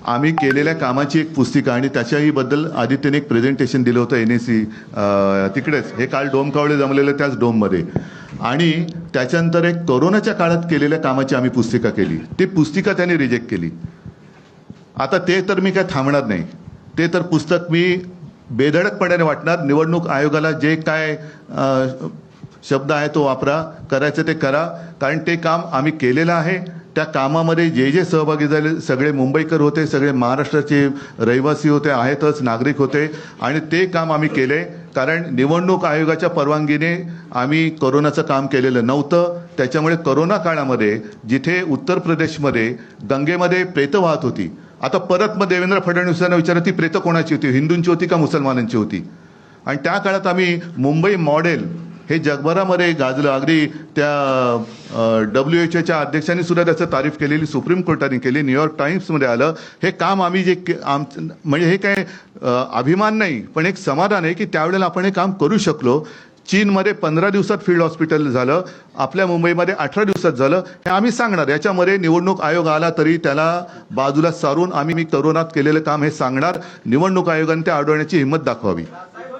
आम्ही केलेल्या कामाची एक पुस्तिका आणि त्याच्याही बद्दल आदित्यने एक प्रेझेंटेशन दिलं होतं NAC तिकडेच, हे काल डोम कावळे जमलेलं त्याच डोममध्ये. आणि त्याच्यानंतर एक कोरोनाच्या काळात केलेल्या कामाची आम्ही पुस्तिका केली, ती पुस्तिका त्यांनी रिजेक्ट केली. आता ते तर मी काय थांबणार नाही, ते तर पुस्तक मी बेधडकपणाने वाटणार. निवडणूक आयोगाला जे काय शब्द आहे तो वापरा, करायचं ते करा, कारण ते काम आम्ही केलेलं आहे. त्या कामामध्ये जे जे सहभागी झाले सगळे मुंबईकर होते, सगळे महाराष्ट्राचे रहिवासी होते, आहेतच, नागरिक होते, आणि ते काम आम्ही केले. कारण निवडणूक आयोगाच्या परवानगीने आम्ही कोरोनाचं काम केलेलं नव्हतं. त्याच्यामुळे कोरोना काळामध्ये जिथे उत्तर प्रदेशमध्ये गंगेमध्ये प्रेतं वाहत होती, आता परत मग देवेंद्र फडणवीसांना विचारा ती प्रेतं कोणाची होती, हिंदूंची होती का मुसलमानांची होती? आणि त्या काळात आम्ही मुंबई मॉडेल हे जगभरामध्ये गाजलं. अगदी त्या WHO अध्यक्षांनी सुद्धा त्याचं तारीफ केलेली सुप्रीम कोर्टाने केली, न्यूयॉर्क टाइम्समध्ये आलं. हे काम आम्ही जे म्हणजे हे काय अभिमान नाही, पण एक समाधान आहे की त्यावेळेला आपण हे काम करू शकलो. चीनमध्ये 15 दिवसात फील्ड हॉस्पिटल झालं, आपल्या मुंबईमध्ये 18 दिवसात झालं. हे आम्ही सांगणार. याच्यामध्ये निवडणूक आयोग आला तरी त्याला बाजूला सारून आम्ही कोरोनात केलेलं काम हे सांगणार. निवडणूक आयोगाने ते अडवण्याची हिंमत दाखवावी.